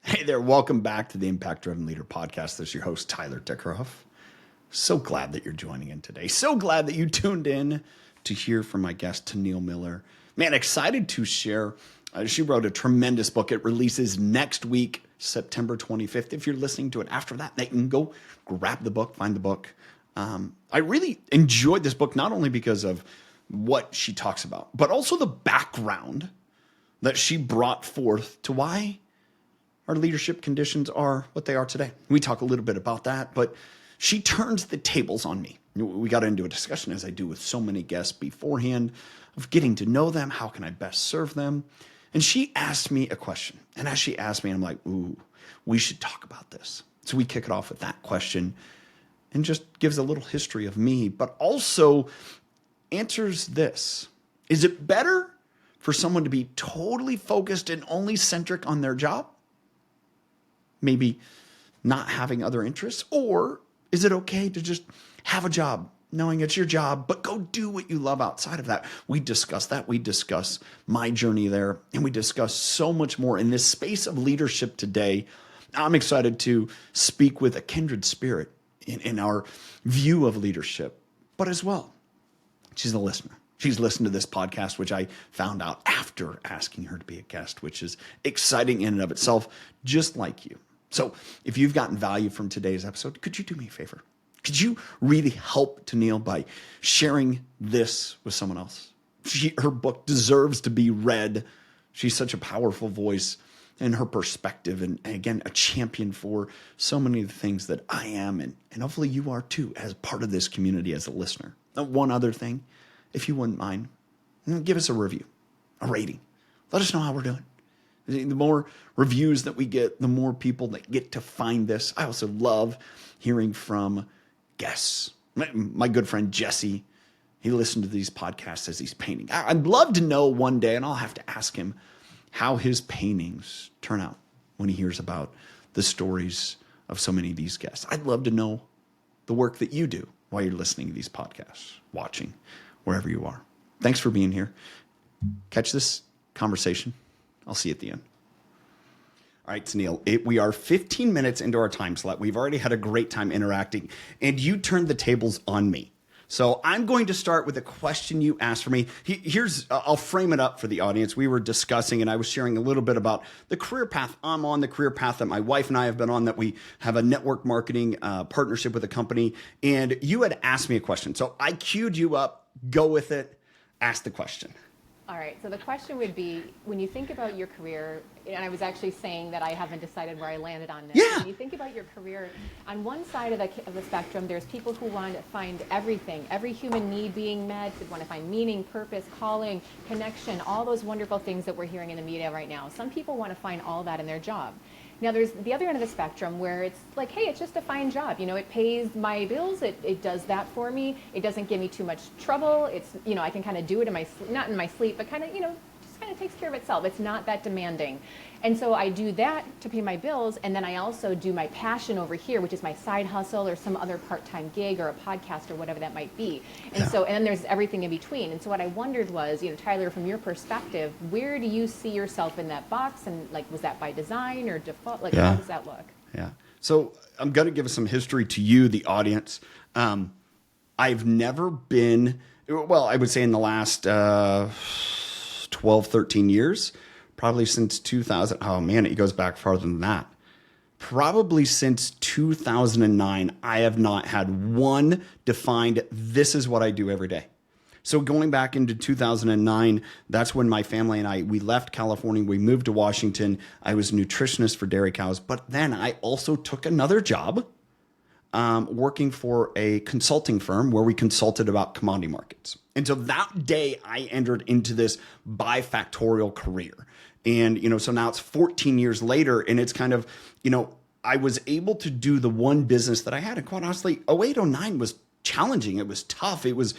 Hey there, welcome back to the Impact Driven Leader Podcast. This is your host, Tyler Dickerhoff. So glad that you're joining in today. So glad that you tuned in to hear from my guest, Tonille Miller. Man, excited to share. She wrote a tremendous book. It releases next week, September 25th. If you're listening to it after that, you can go grab the book, find the book. I really enjoyed this book, not only because of what she talks about, but also the background that she brought forth to why our leadership conditions are what they are today. We talk a little bit about that, but she turns the tables on me. We got into a discussion, as I do with so many guests beforehand, of getting to know them. How can I best serve them? And she asked me a question. And as she asked me, I'm like, ooh, we should talk about this. So we kick it off with that question and just gives a little history of me, but also answers this. Is it better for someone to be totally focused and only centric on their job? Maybe not having other interests? Or is it okay to just have a job, knowing it's your job, but go do what you love outside of that? We discuss that. We discuss my journey there, and we discuss so much more in this space of leadership today. I'm excited to speak with a kindred spirit in our view of leadership, but as well, she's a listener. She's listened to this podcast, which I found out after asking her to be a guest, which is exciting in and of itself, just like you. So if you've gotten value from today's episode, could you do me a favor? Could you really help Tonille by sharing this with someone else? Her book deserves to be read. She's such a powerful voice in her perspective, and again, a champion for so many of the things that I am, and hopefully you are too, as part of this community, as a listener. One other thing, if you wouldn't mind, give us a review, a rating. Let us know how we're doing. The more reviews that we get, the more people that get to find this. I also love hearing from guests. My good friend Jesse, he listened to these podcasts as he's painting. I'd love to know one day, and I'll have to ask him how his paintings turn out when he hears about the stories of so many of these guests. I'd love to know the work that you do while you're listening to these podcasts, watching, wherever you are. Thanks for being here. Catch this conversation. I'll see you at the end. All right, Tonille, we are 15 minutes into our time slot. We've already had a great time interacting, and you turned the tables on me. So I'm going to start with a question you asked for me. I'll frame it up for the audience. We were discussing, and I was sharing a little bit about the career path I'm on, the career path that my wife and I have been on, that we have a network marketing partnership with a company. And you had asked me a question. So I queued you up. Go with it. Ask the question. All right, so the question would be, when you think about your career, and I was actually saying that I haven't decided where I landed on this. Yeah. When you think about your career, on one side of the spectrum, there's people who want to find everything, every human need being met, they want to find meaning, purpose, calling, connection, all those wonderful things that we're hearing in the media right now. Some people want to find all that in their job. Now, there's the other end of the spectrum where it's like, hey, it's just a fine job. You know, it pays my bills. It does that for me. It doesn't give me too much trouble. It's, you know, I can kind of do it in my, not in my sleep, but kind of, you know, just kind of takes care of itself. It's not that demanding. And so I do that to pay my bills. And then I also do my passion over here, which is my side hustle or some other part-time gig or a podcast or whatever that might be. And so, and then there's everything in between. And so what I wondered was, you know, Tyler, from your perspective, where do you see yourself in that box? And like, was that by design or default? Like, how does that look? Yeah. So I'm going to give some history to you, the audience. I've never been, well, I would say in the last 12, 13 years, probably since 2000. Oh man, it goes back farther than that. Probably since 2009, I have not had one defined, this is what I do every day. So going back into 2009, that's when my family and we left California. We moved to Washington. I was a nutritionist for dairy cows, but then I also took another job working for a consulting firm where we consulted about commodity markets. And so that day I entered into this bifactorial career. And, you know, so now it's 14 years later, and it's kind of, you know, I was able to do the one business that I had. And quite honestly, 08, 09 was challenging. It was tough. It was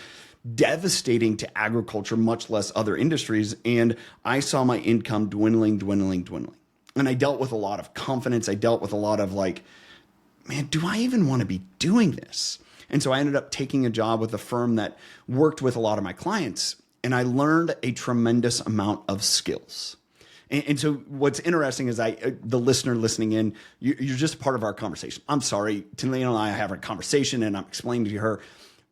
devastating to agriculture, much less other industries. And I saw my income dwindling. And I dealt with a lot of confidence. I dealt with a lot of like, man, do I even want to be doing this? And so I ended up taking a job with a firm that worked with a lot of my clients. And I learned a tremendous amount of skills. And so what's interesting is the listener listening in, you're just part of our conversation. I'm sorry, Tonille and I have a conversation and I'm explaining to her,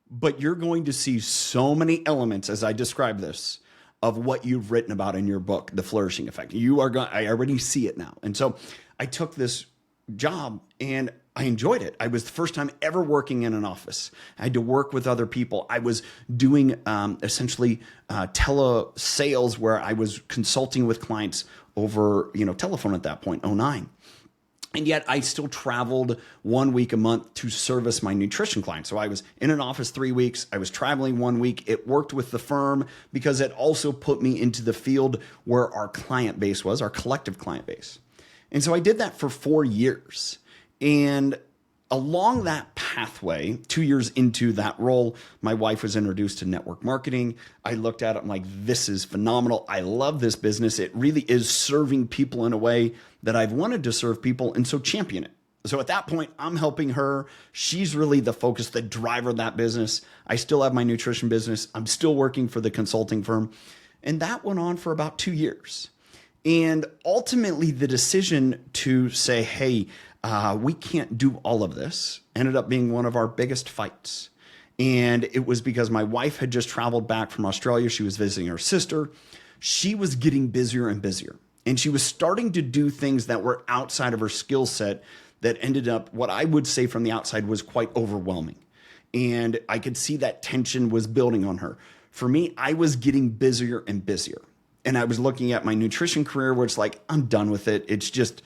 but you're going to see so many elements as I describe this of what you've written about in your book, The Flourishing Effect. I already see it now. And so I took this job and I enjoyed it. I was the first time ever working in an office. I had to work with other people. I was doing essentially telesales where I was consulting with clients over telephone at that point, '09. And yet I still traveled 1 week a month to service my nutrition clients. So I was in an office 3 weeks. I was traveling 1 week. It worked with the firm because it also put me into the field where our client base was, our collective client base. And so I did that for 4 years. And along that pathway, 2 years into that role, my wife was introduced to network marketing. I looked at it, I'm like, this is phenomenal. I love this business. It really is serving people in a way that I've wanted to serve people, and so champion it. So at that point, I'm helping her. She's really the focus, the driver of that business. I still have my nutrition business. I'm still working for the consulting firm. And that went on for about 2 years. And ultimately, the decision to say, hey, we can't do all of this ended up being one of our biggest fights. And it was because my wife had just traveled back from Australia. She was visiting her sister. She was getting busier and busier. And she was starting to do things that were outside of her skill set that ended up, what I would say from the outside, was quite overwhelming. And I could see that tension was building on her. For me, I was getting busier and busier. And I was looking at my nutrition career where it's like, I'm done with it. It's just,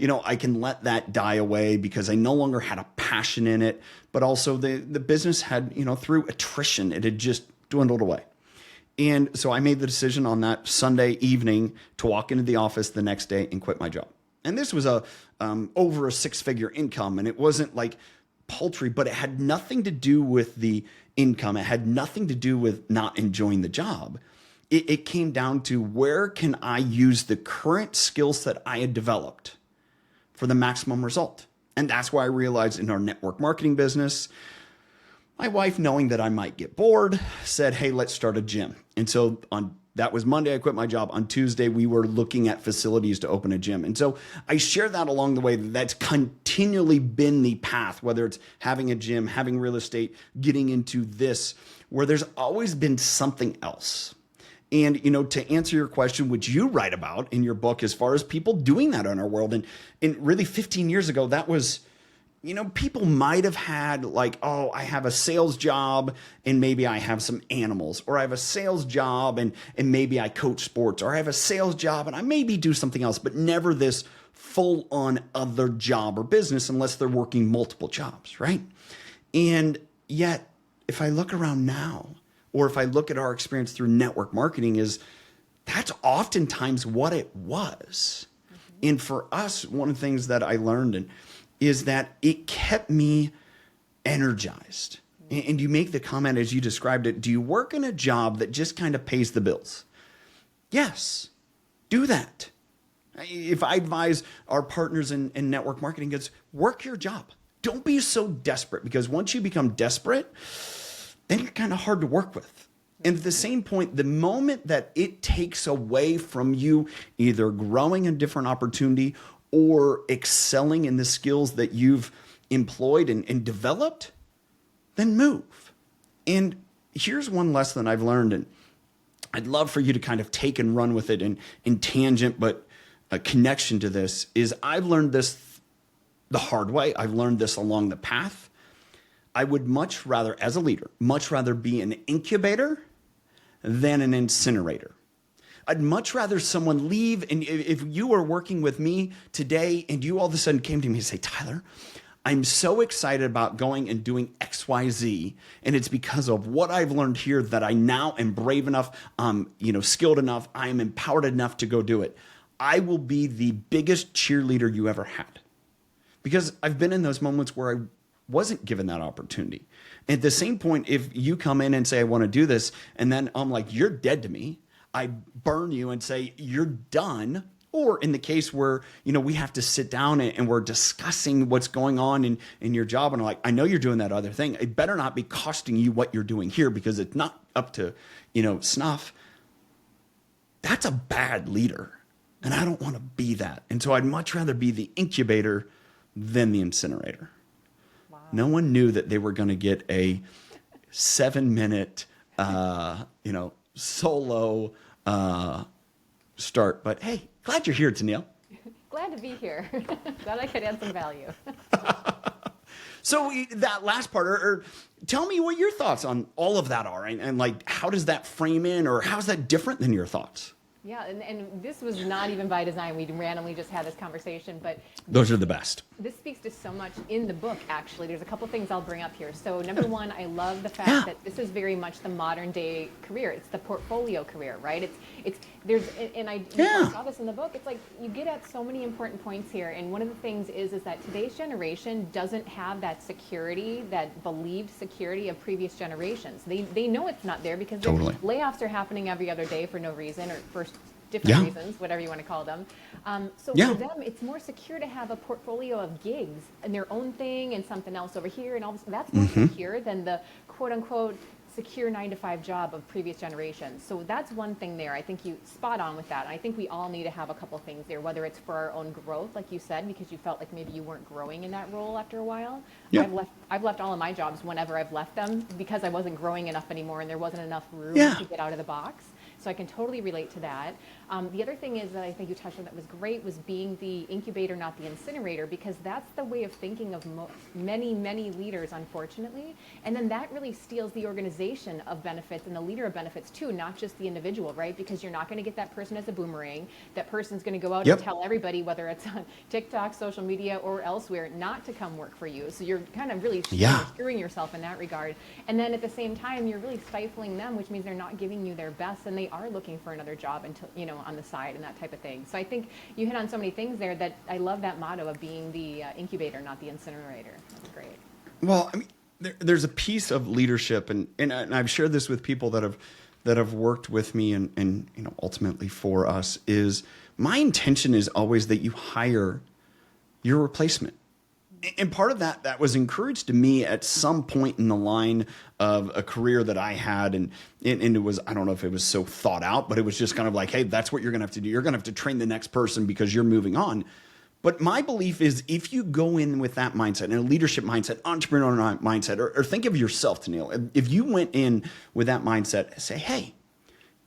I can let that die away because I no longer had a passion in it. But also the business had, through attrition, it had just dwindled away. And so I made the decision on that Sunday evening to walk into the office the next day and quit my job. And this was over a 6-figure income. And it wasn't like paltry, but it had nothing to do with the income. It had nothing to do with not enjoying the job. It came down to, where can I use the current skills that I had developed for the maximum result? And that's why I realized in our network marketing business, my wife, knowing that I might get bored, said, hey, let's start a gym. And so that was Monday, I quit my job. On Tuesday, we were looking at facilities to open a gym. And so I share that along the way. That's continually been the path, whether it's having a gym, having real estate, getting into this, where there's always been something else. And, to answer your question, which you write about in your book, as far as people doing that in our world, and really 15 years ago, that was, people might have had like, oh, I have a sales job and maybe I have some animals, or I have a sales job and maybe I coach sports, or I have a sales job and I maybe do something else, but never this full on other job or business unless they're working multiple jobs, right? And yet, if I look around now, or if I look at our experience through network marketing, that's oftentimes what it was. Mm-hmm. And for us, one of the things that I learned is that it kept me energized. Mm-hmm. And you make the comment as you described it, do you work in a job that just kind of pays the bills? Yes, do that. If I advise our partners in network marketing, it's work your job. Don't be so desperate, because once you become desperate, then you're kind of hard to work with. And at the same point, the moment that it takes away from you either growing a different opportunity or excelling in the skills that you've employed and developed, then move. And here's one lesson I've learned, and I'd love for you to kind of take and run with it in tangent, but a connection to this is, I've learned this the hard way. I've learned this along the path. I would much rather, as a leader, be an incubator than an incinerator. I'd much rather someone leave, and if you were working with me today and you all of a sudden came to me and say, Tyler, I'm so excited about going and doing XYZ, and it's because of what I've learned here that I now am brave enough, skilled enough, I am empowered enough to go do it. I will be the biggest cheerleader you ever had. Because I've been in those moments where I wasn't given that opportunity. At the same point, if you come in and say, I want to do this, and then I'm like, you're dead to me, I burn you and say, you're done. Or in the case where, we have to sit down and we're discussing what's going on in your job, and I'm like, I know you're doing that other thing. It better not be costing you what you're doing here, because it's not up to, snuff. That's a bad leader. And I don't want to be that. And so I'd much rather be the incubator than the incinerator. Wow. No one knew that they were going to get a 7-minute, solo start. But hey, glad you're here, Tonille. Glad to be here. Glad I could add some value. So that last part, or tell me what your thoughts on all of that are, and like, how does that frame in, or how's that different than your thoughts? Yeah, and this was not even by design. We randomly just had this conversation, but Those are the best. this speaks to so much in the book, actually. There's a couple things I'll bring up here. So number one, I love the fact that this is very much the modern day career. It's the portfolio career, right? I saw this in the book. It's like you get at so many important points here. And one of the things is that today's generation doesn't have that security, that believed security of previous generations. They know it's not there because layoffs are happening every other day for no reason, or for different reasons, whatever you want to call them. For them, it's more secure to have a portfolio of gigs and their own thing and something else over here and all this. That's more secure than the quote unquote secure 9-to-5 job of previous generations. So that's one thing there. I think you spot on with that. And I think we all need to have a couple things there, whether it's for our own growth, like you said, because you felt like maybe you weren't growing in that role after a while. Yeah. I've left all of my jobs whenever I've left them because I wasn't growing enough anymore and there wasn't enough room to get out of the box. So I can totally relate to that. The other thing is that I think you touched on that was great was being the incubator, not the incinerator, because that's the way of thinking of many, many leaders, unfortunately. And then that really steals the organization of benefits and the leader of benefits too, not just the individual, right? Because you're not going to get that person as a boomerang. That person's going to go out and tell everybody, whether it's on TikTok, social media, or elsewhere, not to come work for you. So you're kind of really screwing yourself in that regard. And then at the same time, you're really stifling them, which means they're not giving you their best, and they are looking for another job until, on the side and that type of thing. So I think you hit on so many things there that I love that motto of being the incubator, not the incinerator. That's great. Well, I mean, there's a piece of leadership, and I've shared this with people that have worked with me and ultimately for us, is my intention is always that you hire your replacement. And part of that was encouraged to me at some point in the line of a career that I had. And it was, I don't know if it was so thought out, but it was just kind of like, hey, that's what you're going to have to do. You're going to have to train the next person because you're moving on. But my belief is if you go in with that mindset, and a leadership mindset, entrepreneurial mindset, or think of yourself, Tonille, if you went in with that mindset, say, hey,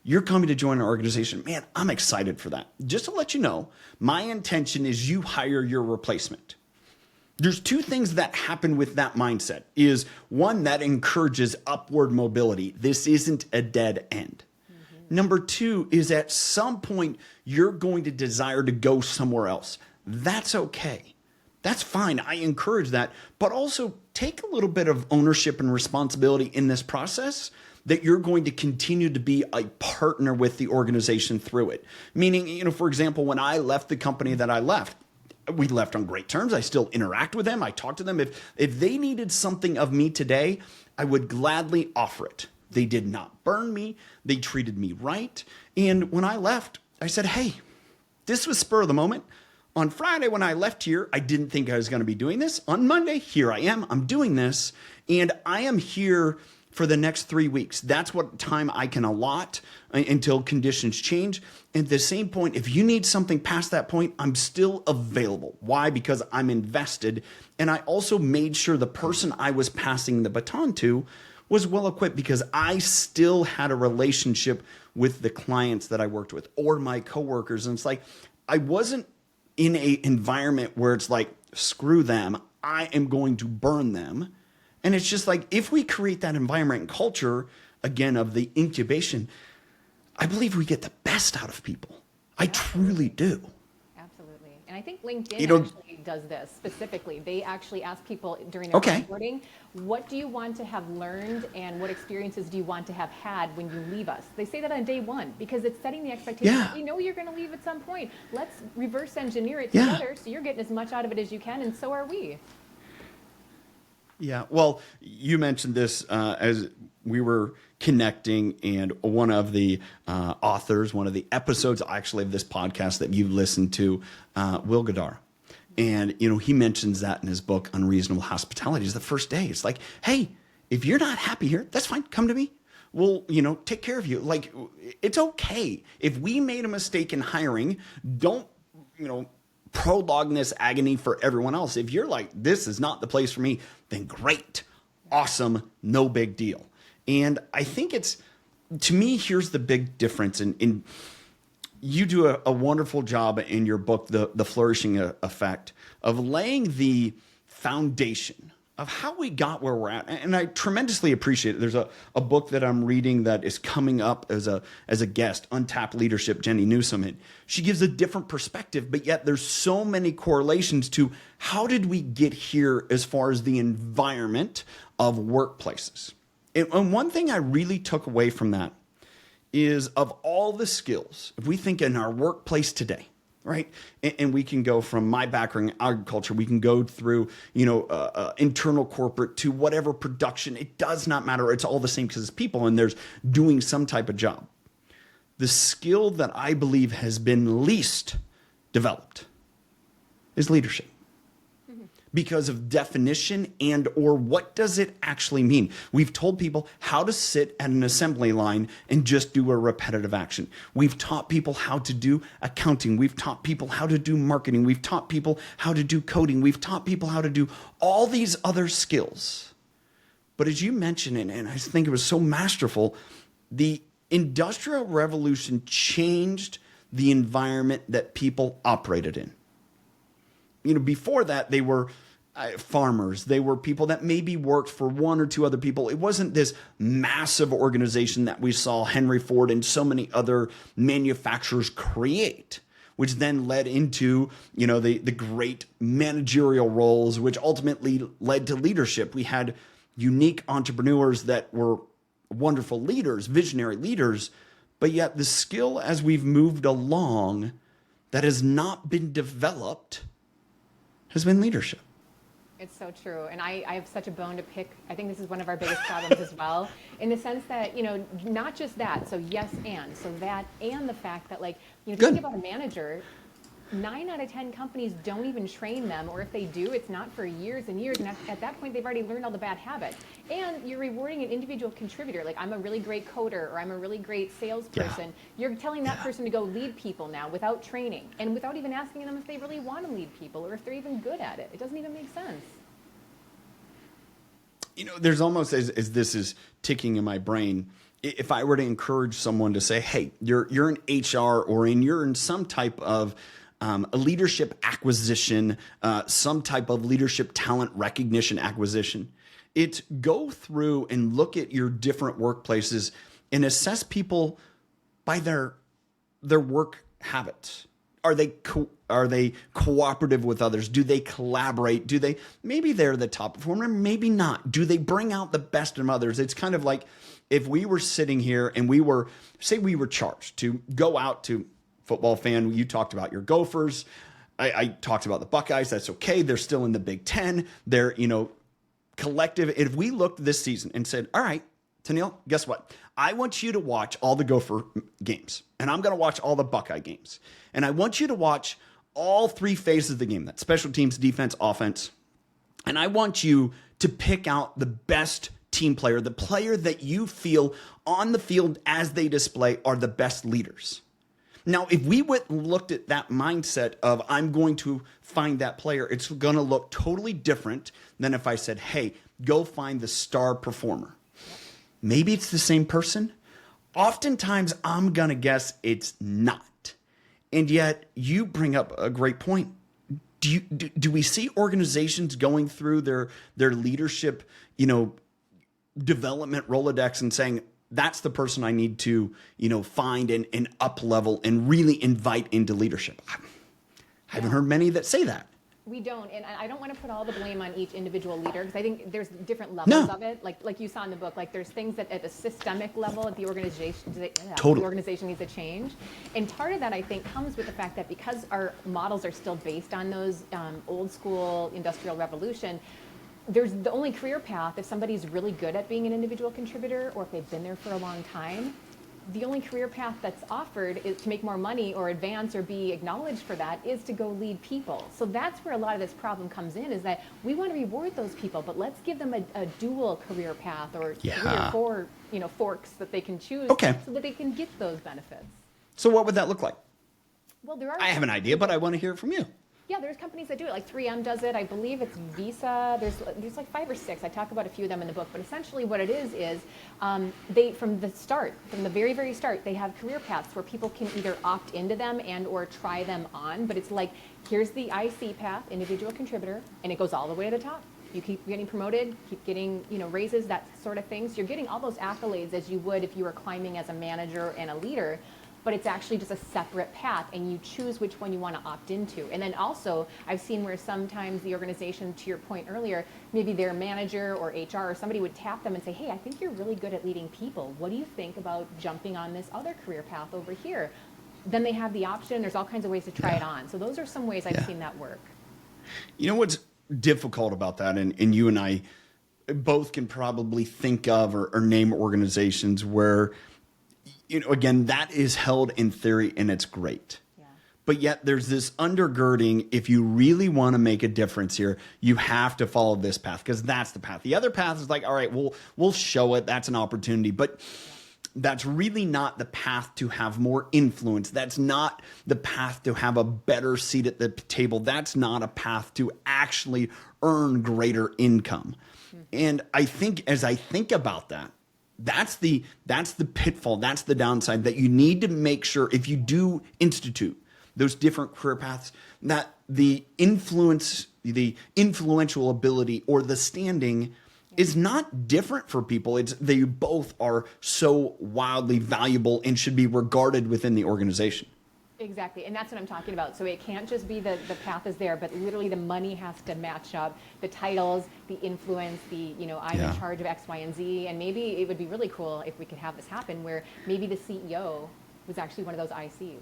you're coming to join our organization. Man, I'm excited for that. Just to let you know, my intention is you hire your replacement. There's two things that happen with that mindset. Is one, that encourages upward mobility. This isn't a dead end. Number two is at some point, you're going to desire to go somewhere else. That's okay. That's fine. I encourage that. But also take a little bit of ownership and responsibility in this process that you're going to continue to be a partner with the organization through it. Meaning, for example, when I left the company that I left, we left on great terms. I still interact with them. I talk to them. If they needed something of me today, I would gladly offer it. They did not burn me. They treated me right. And when I left, I said, hey, this was spur of the moment. On Friday, when I left here, I didn't think I was going to be doing this. On Monday, here I am. I'm doing this. And I am here for the next 3 weeks. That's what time I can allot until conditions change. And at the same point, if you need something past that point, I'm still available. Why? Because I'm invested. And I also made sure the person I was passing the baton to was well equipped because I still had a relationship with the clients that I worked with or my coworkers. And it's like, I wasn't in an environment where it's like, screw them, I am going to burn them. And it's just like, if we create that environment and culture, again, of the incubation, I believe we get the best out of people. I truly do. Absolutely. And I think LinkedIn actually does this specifically. They actually ask people during their onboarding, what do you want to have learned and what experiences do you want to have had when you leave us? They say that on day one because it's setting the expectation. We know you're going to leave at some point. Let's reverse engineer it together so you're getting as much out of it as you can, and so are we. Yeah, well, you mentioned this as we were connecting, and one of the authors, one of the episodes actually of this podcast that you've listened to, Will Gadar. And, he mentions that in his book, Unreasonable Hospitality, is the first day. It's like, hey, if you're not happy here, that's fine. Come to me. will, take care of you. Like, it's okay. If we made a mistake in hiring, don't, prolong this agony for everyone else. If you're like, this is not the place for me, then great, awesome, no big deal. And I think to me, here's the big difference. In you do a wonderful job in your book, The Flourishing Effect, of laying the foundation of how we got where we're at. And I tremendously appreciate it. There's a book that I'm reading that is coming up as a guest, Untapped Leadership, Jenny Newsom. And she gives a different perspective, but yet there's so many correlations to how did we get here as far as the environment of workplaces. And one thing I really took away from that is, of all the skills, if we think in our workplace today, right? And we can go from my background in agriculture, we can go through, internal corporate to whatever production. It does not matter. It's all the same because it's people and there's doing some type of job. The skill that I believe has been least developed is leadership. Because of definition and or what does it actually mean? We've told people how to sit at an assembly line and just do a repetitive action. We've taught people how to do accounting. We've taught people how to do marketing. We've taught people how to do coding. We've taught people how to do all these other skills. But as you mentioned, and I think it was so masterful, the Industrial Revolution changed the environment that people operated in. Before that, they were farmers. They were people that maybe worked for one or two other people. It wasn't this massive organization that we saw Henry Ford and so many other manufacturers create, which then led into, the great managerial roles, which ultimately led to leadership. We had unique entrepreneurs that were wonderful leaders, visionary leaders, but yet the skill as we've moved along that has not been developed has been leadership. It's so true. And I have such a bone to pick. I think this is one of our biggest problems as well, in the sense that, not just that. So yes, and so that, and the fact that if you think about a manager, 9 out of 10 companies don't even train them, or if they do, it's not for years and years. And at that point, they've already learned all the bad habits. And you're rewarding an individual contributor. Like, I'm a really great coder, or I'm a really great salesperson. Yeah. You're telling that person to go lead people now without training and without even asking them if they really want to lead people or if they're even good at it. It doesn't even make sense. There's almost, as this is ticking in my brain, if I were to encourage someone to say, hey, you're in HR or you're in some type of a leadership acquisition, some type of leadership talent recognition acquisition. It's go through and look at your different workplaces and assess people by their work habits. Are they cooperative with others? Do they collaborate? Maybe they're the top performer, maybe not. Do they bring out the best in others? It's kind of like if we were sitting here and we were charged to go out to, football fan, you talked about your Gophers. I talked about the Buckeyes. That's okay. They're still in the Big Ten. They're, collective. If we looked this season and said, all right, Tonille, guess what? I want you to watch all the Gopher games, and I'm going to watch all the Buckeye games. And I want you to watch all 3 phases of the game, that special teams, defense, offense. And I want you to pick out the best team player, the player that you feel on the field as they display are the best leaders. Now, if we looked at that mindset of I'm going to find that player, it's going to look totally different than if I said, hey, go find the star performer. Maybe it's the same person. Oftentimes, I'm going to guess it's not. And yet, you bring up a great point. Do we see organizations going through their leadership, development Rolodex and saying, that's the person I need to, find and up level and really invite into leadership? I haven't heard many that say that. We don't, and I don't want to put all the blame on each individual leader, because I think there's different levels of it. Like you saw in the book, there's things that at a systemic level at the organization, the organization needs to change. And part of that, I think, comes with the fact that because our models are still based on those old school industrial revolution, there's the only career path if somebody's really good at being an individual contributor, or if they've been there for a long time. the only career path that's offered is to make more money or advance or be acknowledged for that is to go lead people. So that's where a lot of this problem comes in, is that we want to reward those people, but let's give them a dual career path or 3 or 4, forks that they can choose so that they can get those benefits. So what would that look like? Well, I have an idea, but I want to hear it from you. Yeah, there's companies that do it. Like 3M does it. I believe it's Visa. There's like 5 or 6. I talk about a few of them in the book. But essentially what it is they, from the very, very start, they have career paths where people can either opt into them and or try them on. But it's like, here's the IC path, individual contributor, and it goes all the way to the top. You keep getting promoted, keep getting raises, that sort of thing. So you're getting all those accolades as you would if you were climbing as a manager and a leader. But it's actually just a separate path, and you choose which one you want to opt into. And then also, I've seen where sometimes the organization, to your point earlier, maybe their manager or HR or somebody would tap them and say, hey, I think you're really good at leading people. What do you think about jumping on this other career path over here? Then they have the option. There's all kinds of ways to try it on. So those are some ways I've seen that work. You know what's difficult about that, and you and I both can probably think of or name organizations where again, that is held in theory and it's great. Yeah. But yet there's this undergirding, if you really want to make a difference here, you have to follow this path because that's the path. The other path is like, all right, we'll show it. That's an opportunity. But that's really not the path to have more influence. That's not the path to have a better seat at the table. That's not a path to actually earn greater income. Mm-hmm. And I think as I think about that, that's the pitfall. That's the downside, that you need to make sure if you do institute those different career paths, that the influence, the influential ability or the standing is not different for people. They both are so wildly valuable and should be regarded within the organization. Exactly, and that's what I'm talking about. So it can't just be the path is there, but literally the money has to match up, the titles, the influence, I'm in charge of X, Y, and Z. And maybe it would be really cool if we could have this happen where maybe the CEO was actually one of those ICs.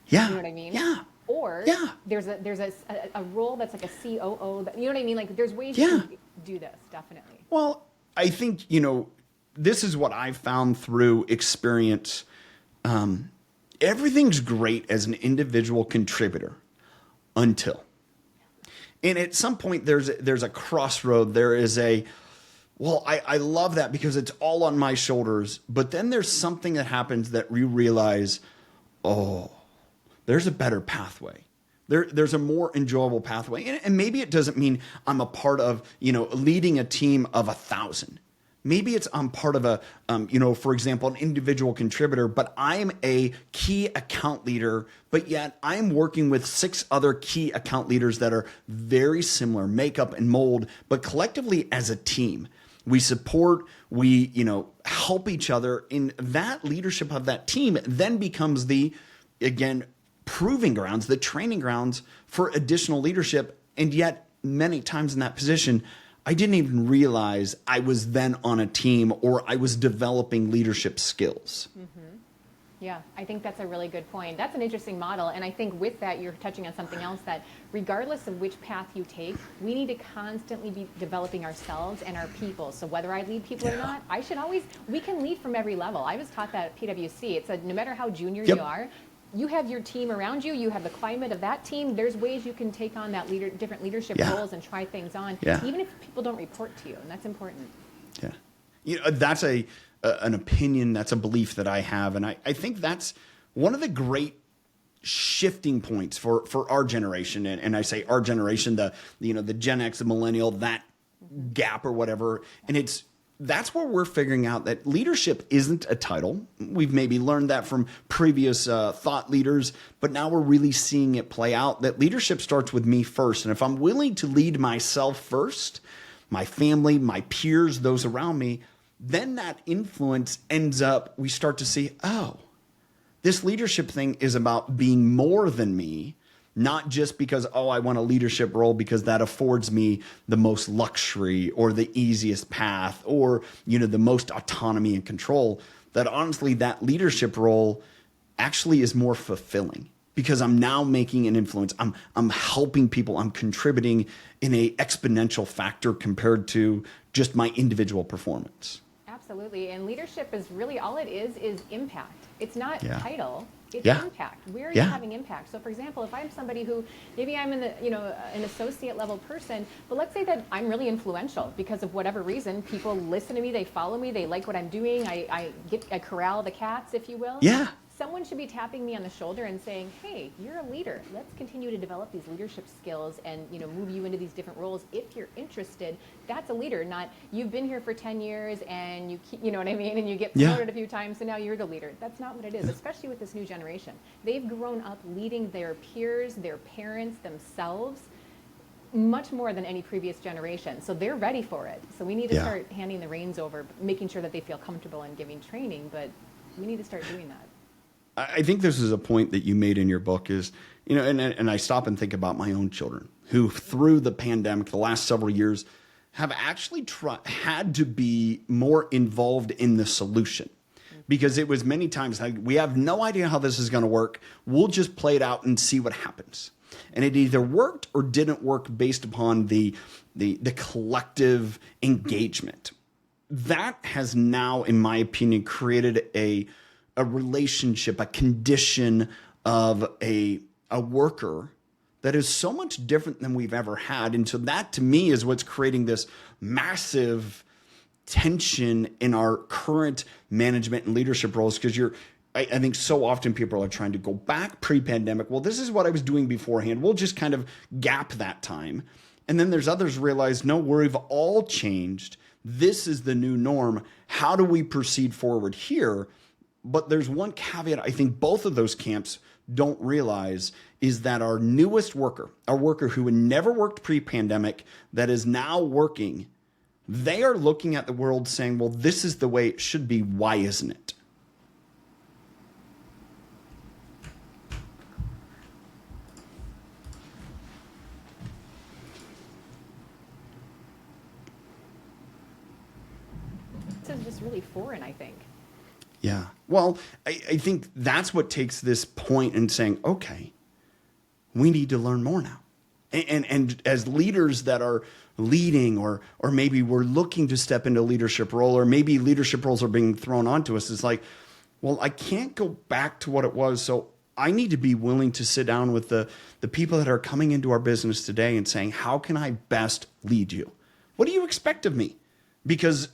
Yeah. You know what I mean? Yeah. Or there's a role that's like a COO. You know what I mean? Like there's ways you can do this, definitely. Well, I think, this is what I've found through experience. Everything's great as an individual contributor until. And at some point there's a crossroad. There is I love that because it's all on my shoulders. But then there's something that happens that you realize, there's a better pathway. There's a more enjoyable pathway. And maybe it doesn't mean I'm a part of, leading a team of 1,000. Maybe I'm part of for example, an individual contributor, but I'm a key account leader, but yet I'm working with 6 other key account leaders that are very similar makeup and mold, but collectively as a team. We support, we, help each other, in that leadership of that team then becomes again, proving grounds, the training grounds for additional leadership. And yet many times in that position, I didn't even realize I was then on a team or I was developing leadership skills. Mm-hmm. Yeah, I think that's a really good point. That's an interesting model. And I think with that, you're touching on something else, that regardless of which path you take, we need to constantly be developing ourselves and our people. So whether I lead people or not, we can lead from every level. I was taught that at PwC. It's no matter how junior you are, you have your team around you, you have the climate of that team, there's ways you can take on that different leadership roles and try things on, even if people don't report to you, and that's important. Yeah. That's an opinion, that's a belief that I have, and I think that's one of the great shifting points for our generation, and I say our generation, the Gen X, the millennial, that gap or whatever, and that's where we're figuring out that leadership isn't a title. We've maybe learned that from previous thought leaders, but now we're really seeing it play out, that leadership starts with me first. And if I'm willing to lead myself first, my family, my peers, those around me, then that influence ends up, we start to see, this leadership thing is about being more than me. Not just because, I want a leadership role because that affords me the most luxury or the easiest path or, the most autonomy and control. That honestly, that leadership role actually is more fulfilling because I'm now making an influence. I'm helping people. I'm contributing in a exponential factor compared to just my individual performance. Absolutely. And leadership is really all it is impact. It's not title. It's impact. Where are you having impact? So for example, if I'm somebody who maybe I'm in the, an associate level person, but let's say that I'm really influential because of whatever reason, people listen to me, they follow me, they like what I'm doing. I corral the cats, if you will. Yeah. Someone should be tapping me on the shoulder and saying, hey, you're a leader. Let's continue to develop these leadership skills and move you into these different roles if you're interested. That's a leader, not you've been here for 10 years and you know what I mean, and you get promoted a few times, so now you're the leader. That's not what it is, especially with this new generation. They've grown up leading their peers, their parents, themselves, much more than any previous generation. So they're ready for it. So we need to start handing the reins over, making sure that they feel comfortable and giving training, but we need to start doing that. I think this is a point that you made in your book is, and I stop and think about my own children who through the pandemic, the last several years, have actually had to be more involved in the solution. Because it was many times like, we have no idea how this is going to work. We'll just play it out and see what happens. And it either worked or didn't work based upon the collective engagement. That has now, in my opinion, created a relationship, a condition of a worker that is so much different than we've ever had. And so that to me is what's creating this massive tension in our current management and leadership roles. Because I think so often people are trying to go back pre-pandemic. Well, this is what I was doing beforehand. We'll just kind of gap that time. And then there's others realize, no, we've all changed. This is the new norm. How do we proceed forward here? But there's one caveat I think both of those camps don't realize is that our newest worker, a worker who had never worked pre-pandemic that is now working, they are looking at the world saying, well, this is the way it should be. Why isn't it? This is just really foreign, I think. Yeah. Well, I think that's what takes this point in saying, okay, we need to learn more now. And as leaders that are leading or maybe we're looking to step into a leadership role or maybe leadership roles are being thrown onto us, it's like, well, I can't go back to what it was. So I need to be willing to sit down with the people that are coming into our business today and saying, how can I best lead you? What do you expect of me? Because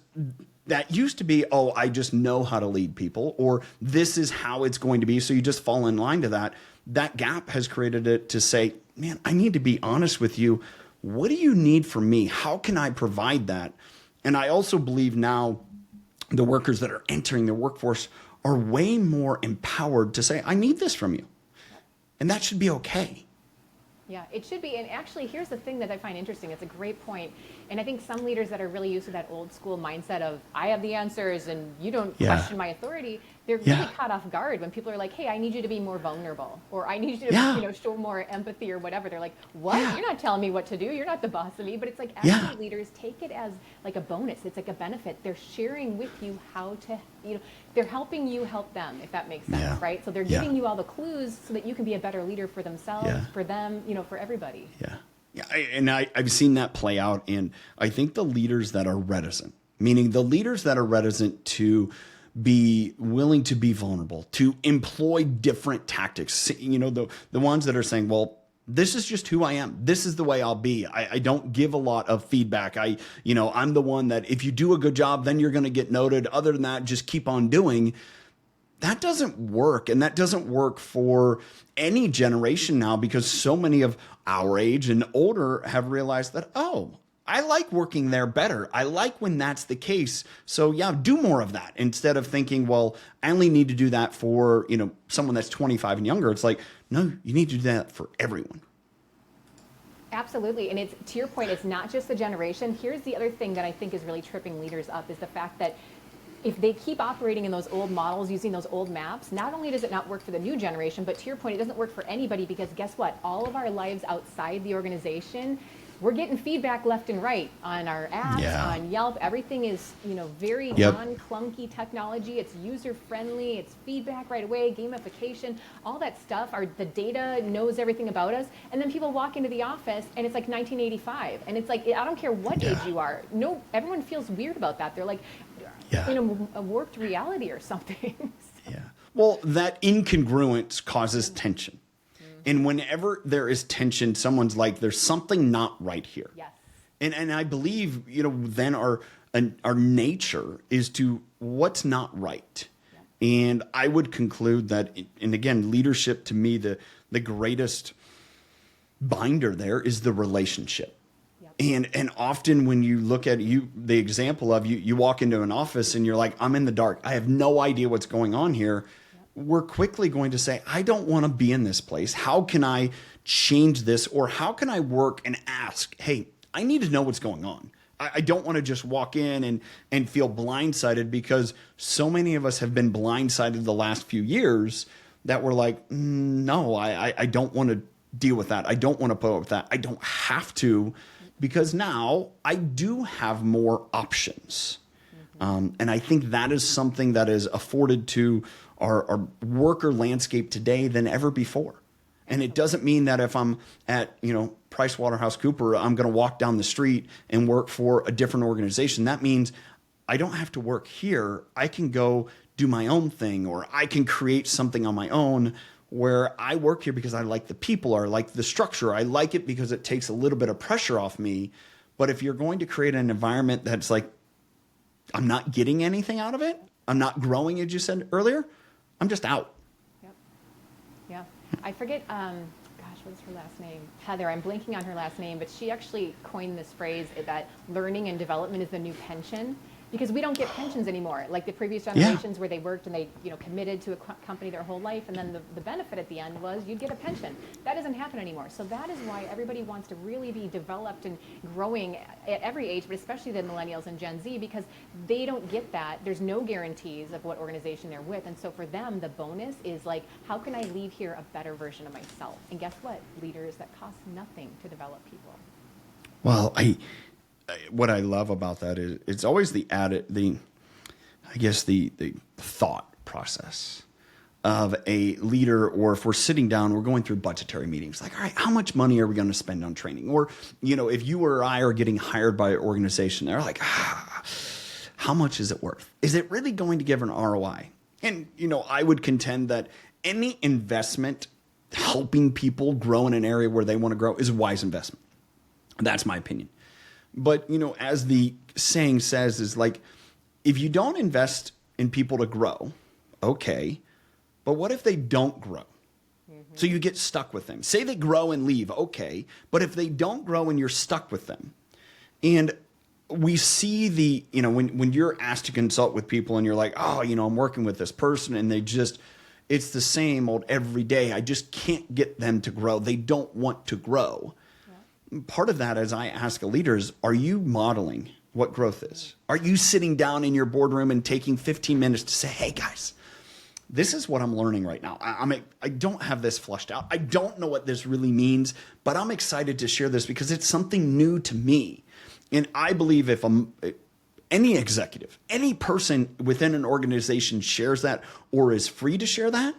that used to be, oh, I just know how to lead people, or this is how it's going to be. So you just fall in line to that. That gap has created it to say, man, I need to be honest with you. What do you need from me? How can I provide that? And I also believe now the workers that are entering the workforce are way more empowered to say, I need this from you. And that should be okay. Yeah, it should be. And actually, here's the thing that I find interesting. It's a great point. And I think some leaders that are really used to that old school mindset of, I have the answers and you don't question my authority, they're really caught off guard when people are like, hey, I need you to be more vulnerable, or I need you to show more empathy or whatever. They're like, what? You're not telling me what to do. You're not the boss of me. But it's like, actually, leaders take it as like a bonus. It's like a benefit. They're sharing with you how to, they're helping you help them, if that makes sense, right? So they're giving you all the clues so that you can be a better leader for themselves, for them, for everybody. Yeah, I've seen that play out. And I think the leaders that are reticent, meaning the leaders that are reticent to be willing to be vulnerable, to employ different tactics, the ones that are saying, well, this is just who I am. This is the way I'll be. I don't give a lot of feedback. I'm the one that if you do a good job, then you're going to get noted. Other than that, just keep on doing. That doesn't work. And that doesn't work for any generation now, because so many of our age and older have realized that, oh, I like working there better. I like when that's the case. So yeah, do more of that instead of thinking, well, I only need to do that for, someone that's 25 and younger. It's like, no, you need to do that for everyone. Absolutely. And it's, to your point, it's not just the generation. Here's the other thing that I think is really tripping leaders up is the fact that if they keep operating in those old models, using those old maps, not only does it not work for the new generation, but to your point, it doesn't work for anybody, because guess what? All of our lives outside the organization, we're getting feedback left and right on our apps, on Yelp. Everything is, very non-clunky technology. It's user-friendly. It's feedback right away, gamification, all that stuff. The data knows everything about us. And then people walk into the office, and it's like 1985. And it's like, I don't care what age you are. No, everyone feels weird about that. They're like, Yeah. in a warped reality or something. Yeah. Well, that incongruence causes tension. And whenever there is tension, someone's like, there's something not right here. Yes. And I believe, then our nature is to what's not right. Yeah. And I would conclude that, and again, leadership to me, the greatest binder there is the relationship. Yep. And often when you look at the example of you walk into an office and you're like, I'm in the dark. I have no idea what's going on here. Yep. We're quickly going to say, I don't want to be in this place. How can I change this? Or how can I work and ask, hey, I need to know what's going on. I don't want to just walk in and feel blindsided, because so many of us have been blindsided the last few years that we're like, no, I don't want to deal with that. I don't want to put up with that. I don't have to, because now I do have more options. And I think that is something that is afforded to our worker landscape today than ever before. And it doesn't mean that if I'm at, PricewaterhouseCooper, I'm going to walk down the street and work for a different organization. That means I don't have to work here. I can go do my own thing, or I can create something on my own where I work here because I like the people, or I like the structure. I like it because it takes a little bit of pressure off me. But if you're going to create an environment that's like, I'm not getting anything out of it, I'm not growing, as you said earlier, I'm just out. Yep. Yeah. I forget, what's her last name? Heather. I'm blanking on her last name, but she actually coined this phrase that learning and development is the new pension, because we don't get pensions anymore. Like the previous generations where they worked and they committed to a company their whole life, and then the benefit at the end was you'd get a pension. That doesn't happen anymore. So that is why everybody wants to really be developed and growing at every age, but especially the millennials and Gen Z, because they don't get that. There's no guarantees of what organization they're with. And so for them, the bonus is like, how can I leave here a better version of myself? And guess what? Leaders, that cost nothing to develop people. Well, what I love about that is it's always the thought process of a leader. Or if we're sitting down, we're going through budgetary meetings, like, all right, how much money are we going to spend on training? Or, if you or I are getting hired by an organization, they're like, how much is it worth? Is it really going to give an ROI? And, I would contend that any investment helping people grow in an area where they want to grow is a wise investment. That's my opinion. But, as the saying says, is like, if you don't invest in people to grow, okay, but what if they don't grow? Mm-hmm. So you get stuck with them. Say they grow and leave, okay, but if they don't grow and you're stuck with them, and we see when you're asked to consult with people and you're like, oh, I'm working with this person and it's the same old every day. I just can't get them to grow. They don't want to grow. Part of that, as I ask a leader, is, are you modeling what growth is? Are you sitting down in your boardroom and taking 15 minutes to say, hey, guys, this is what I'm learning right now. I don't have this flushed out. I don't know what this really means, but I'm excited to share this because it's something new to me. And I believe if any executive, any person within an organization shares that or is free to share that,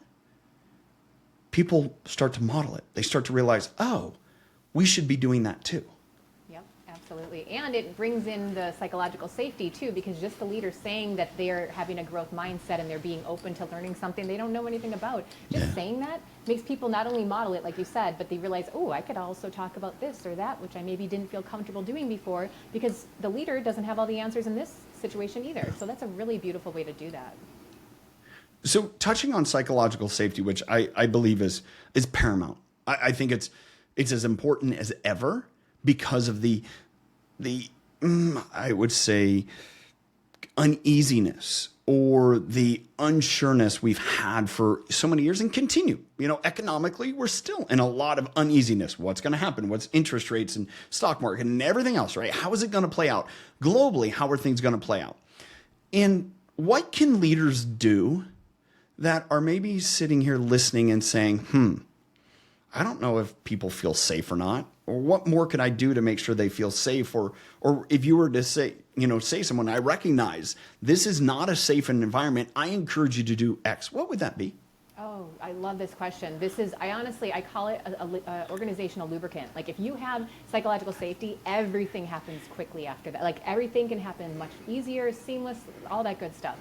people start to model it. They start to realize, oh, we should be doing that too. Yep, absolutely. And it brings in the psychological safety too, because just the leader saying that they're having a growth mindset and they're being open to learning something they don't know anything about, just saying that makes people not only model it, like you said, but they realize, oh, I could also talk about this or that, which I maybe didn't feel comfortable doing before, because the leader doesn't have all the answers in this situation either. So that's a really beautiful way to do that. So touching on psychological safety, which I believe is paramount. I think it's as important as ever because of the I would say uneasiness or the unsureness we've had for so many years and continue. Economically, we're still in a lot of uneasiness. What's going to happen? What's interest rates and stock market and everything else, right? How is it going to play out? Globally, how are things going to play out? And what can leaders do that are maybe sitting here listening and saying, I don't know if people feel safe or not, or what more could I do to make sure they feel safe? Or if you were to say someone, I recognize this is not a safe environment, I encourage you to do X. What would that be? Oh, I love this question. I call it a organizational lubricant. Like if you have psychological safety, everything happens quickly after that. Like everything can happen much easier, seamless, all that good stuff.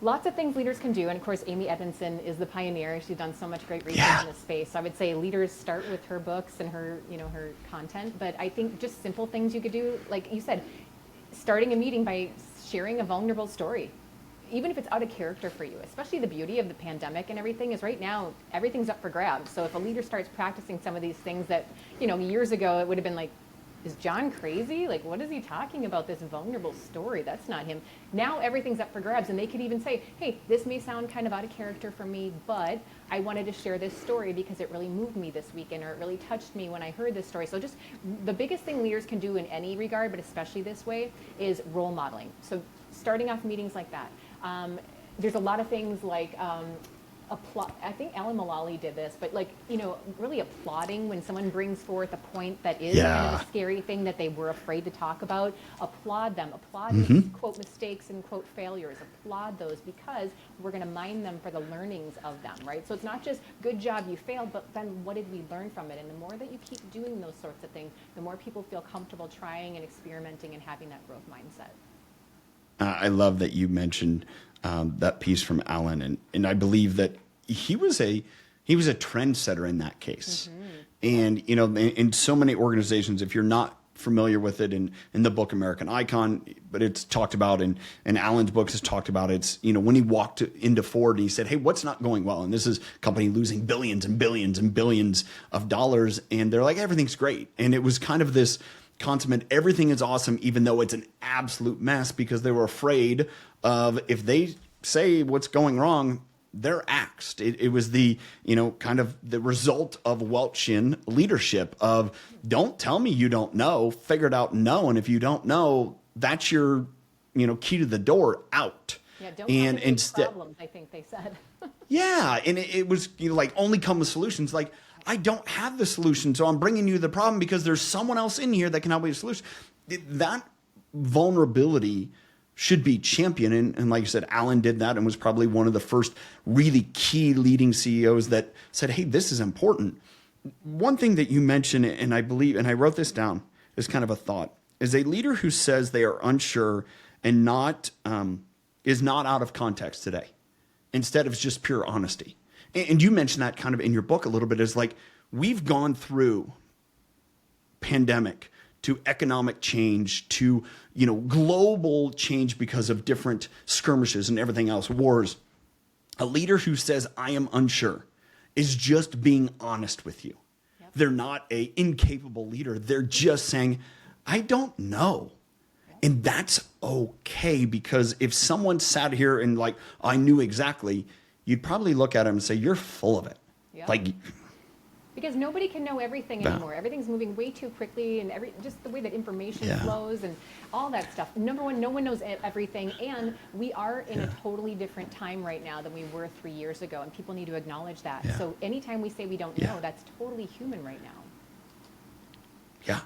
Lots of things leaders can do, and of course, Amy Edmondson is the pioneer. She's done so much great research in this space. So I would say leaders start with her books and her content. But I think just simple things you could do, like you said, starting a meeting by sharing a vulnerable story, even if it's out of character for you. Especially the beauty of the pandemic and everything is right now everything's up for grabs. So if a leader starts practicing some of these things that years ago it would have been like, is John crazy? Like, what is he talking about, this vulnerable story? That's not him. Now everything's up for grabs, and they could even say, hey, this may sound kind of out of character for me, but I wanted to share this story because it really moved me this weekend, or it really touched me when I heard this story. So just the biggest thing leaders can do in any regard, but especially this way, is role modeling. So starting off meetings like that. There's a lot of things like I think Alan Mulally did this, but really applauding when someone brings forth a point that is kind of a scary thing that they were afraid to talk about. Applaud them. Applaud quote mistakes and quote failures. Applaud those, because we're going to mine them for the learnings of them, right? So it's not just good job, you failed, but then what did we learn from it? And the more that you keep doing those sorts of things, the more people feel comfortable trying and experimenting and having that growth mindset. I love that you mentioned that piece from Alan, and I believe that he was a trendsetter in that case. And in so many organizations, if you're not familiar with it, in the book American Icon, but it's talked about in Alan's books, is talked about. It's when he walked into Ford and he said, hey, what's not going well? And this is a company losing billions and billions and billions of dollars, and they're like, everything's great. And it was kind of this consummate, everything is awesome, even though it's an absolute mess, because they were afraid of, if they say what's going wrong, they're axed. It was the, kind of the result of Welchian leadership of, don't tell me you don't know, figure it out, know. And if you don't know, that's your, key to the door out. Yeah, don't complicate problems, I think they said. Yeah, and it was, only come with solutions. Like, I don't have the solution, so I'm bringing you the problem because there's someone else in here that can help me with a solution. That vulnerability should be championed. And like you said, Alan did that and was probably one of the first really key leading CEOs that said, hey, this is important. One thing that you mentioned, and I believe, and I wrote this down as kind of a thought, is a leader who says they are unsure and is not out of context today, instead of just pure honesty. And you mentioned that kind of in your book a little bit, is like, we've gone through pandemic to economic change to, global change because of different skirmishes and everything else, wars. A leader who says, I am unsure, is just being honest with you. Yep. They're not an incapable leader. They're just saying, I don't know. Yep. And that's okay, because if someone sat here and like, I knew exactly, you'd probably look at him and say, you're full of it. Yep. Like, because nobody can know everything anymore. Everything's moving way too quickly, and just the way that information flows and all that stuff. Number one, no one knows everything, and we are in a totally different time right now than we were 3 years ago, and people need to acknowledge that. Yeah. So anytime we say we don't know, that's totally human right now. Yeah.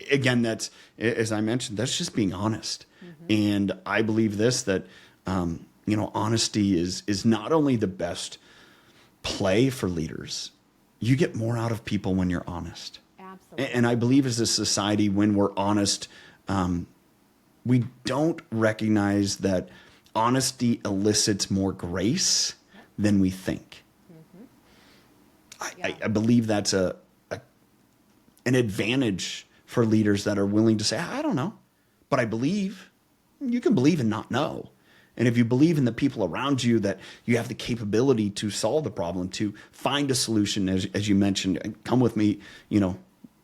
Again, that's, as I mentioned, that's just being honest. And I believe this, that, honesty is not only the best play for leaders, you get more out of people when you're honest. Absolutely. And I believe as a society, when we're honest, we don't recognize that honesty elicits more grace than we think. I believe that's an advantage for leaders that are willing to say, I don't know, but I believe. You can believe and not know. And if you believe in the people around you, that you have the capability to solve the problem, to find a solution, as you mentioned, come with me,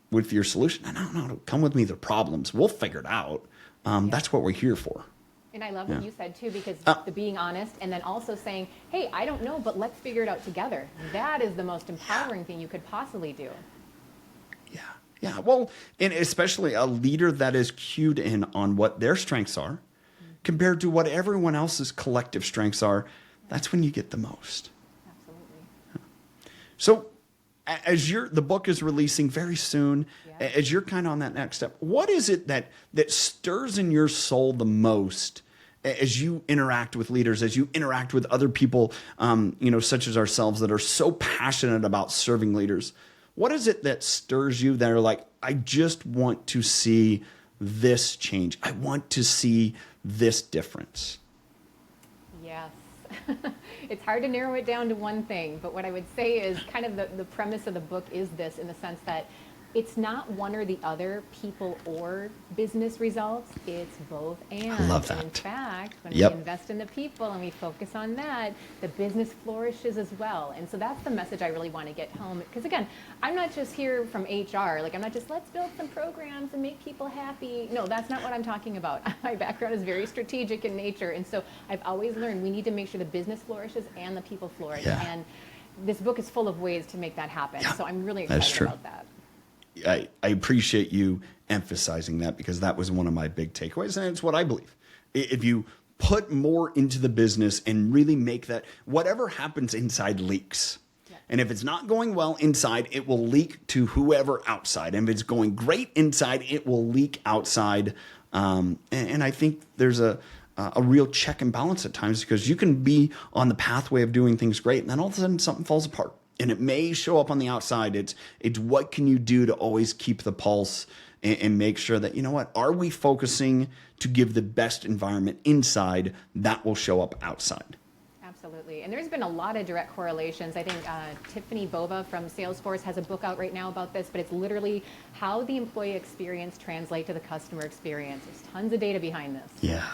with your solution. No, come with me, the problems. We'll figure it out. That's what we're here for. And I love what you said, too, because the being honest and then also saying, hey, I don't know, but let's figure it out together. That is the most empowering thing you could possibly do. Yeah. Well, and especially a leader that is cued in on what their strengths are, compared to what everyone else's collective strengths are, that's when you get the most. Absolutely. So as the book is releasing very soon, as you're kind of on that next step, what is it that stirs in your soul the most as you interact with leaders, as you interact with other people, such as ourselves that are so passionate about serving leaders, what is it that stirs you that are like, I just want to see this change. I want to see this difference? Yes. It's hard to narrow it down to one thing, but what I would say is kind of the premise of the book is this, in the sense that it's not one or the other, people or business results. It's both and. I love that. In fact, when Yep. we invest in the people and we focus on that, the business flourishes as well. And so that's the message I really want to get home. Because again, I'm not just here from HR. Like, I'm not just, let's build some programs and make people happy. No, that's not what I'm talking about. My background is very strategic in nature. And so I've always learned we need to make sure the business flourishes and the people flourish. Yeah. And this book is full of ways to make that happen. Yeah, So I'm really that's excited true. about that. I appreciate you emphasizing that, because that was one of my big takeaways, and it's what I believe. If you put more into the business and really make that, whatever happens inside leaks. Yeah. And if it's not going well inside, it will leak to whoever outside. And if it's going great inside, it will leak outside. And I think there's a real check and balance at times, because you can be on the pathway of doing things great, and then all of a sudden something falls apart. And it may show up on the outside. It's what can you do to always keep the pulse and make sure that, are we focusing to give the best environment inside that will show up outside? Absolutely. And there's been a lot of direct correlations. I think Tiffany Bova from Salesforce has a book out right now about this, but it's literally how the employee experience translates to the customer experience. There's tons of data behind this. Yeah.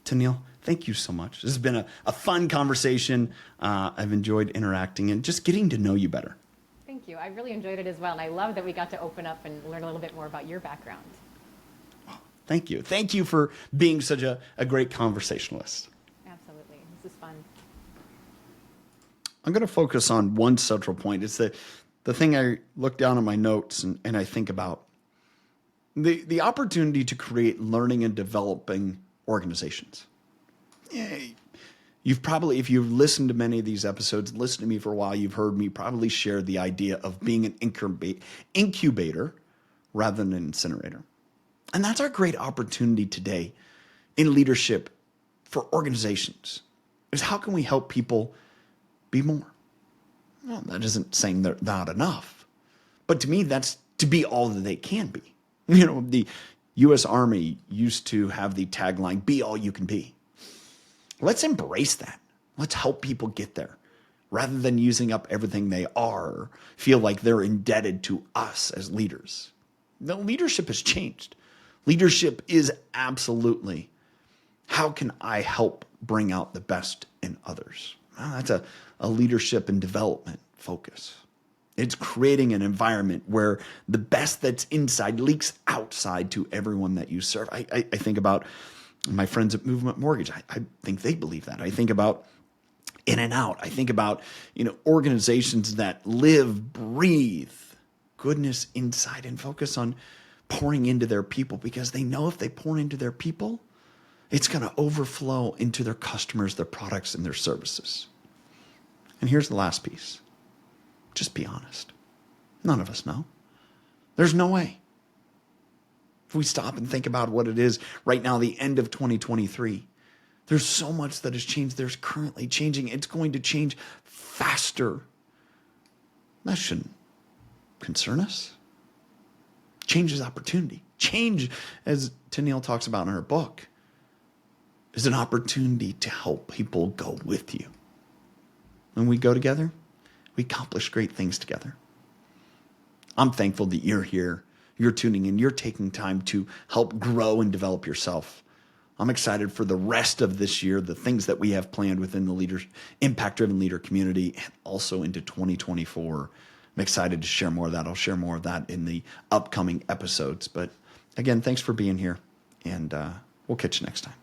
Tonille, thank you so much. This has been a fun conversation. I've enjoyed interacting and just getting to know you better. Thank you. I really enjoyed it as well. And I love that we got to open up and learn a little bit more about your background. Thank you. Thank you for being such a great conversationalist. Absolutely. This is fun. I'm going to focus on one central point. It's the thing I look down at my notes and I think about. The opportunity to create learning and developing organizations. You've probably, if you've listened to many of these episodes, listened to me for a while, you've heard me probably share the idea of being an incubator rather than an incinerator. And that's our great opportunity today in leadership for organizations, is how can we help people be more? Well, that isn't saying they're not enough. But to me, that's to be all that they can be. The U.S. Army used to have the tagline, be all you can be. Let's embrace that. Let's help people get there rather than using up everything they are, feel like they're indebted to us as leaders. The leadership has changed. Leadership is absolutely, how can I help bring out the best in others? Well, that's a leadership and development focus. It's creating an environment where the best that's inside leaks outside to everyone that you serve. I think about my friends at Movement Mortgage. I think they believe that. I think about In and Out. I think about, organizations that live, breathe goodness inside and focus on pouring into their people, because they know if they pour into their people, it's going to overflow into their customers, their products, and their services. And here's the last piece. Just be honest. None of us know. There's no way. If we stop and think about what it is right now, the end of 2023, there's so much that has changed. There's currently changing. It's going to change faster. That shouldn't concern us. Change is opportunity. Change, as Tonille talks about in her book, is an opportunity to help people go with you. When we go together, we accomplish great things together. I'm thankful that you're here, you're tuning in, you're taking time to help grow and develop yourself. I'm excited for the rest of this year, the things that we have planned within the impact-driven leader community, and also into 2024. I'm excited to share more of that. I'll share more of that in the upcoming episodes. But again, thanks for being here, and we'll catch you next time.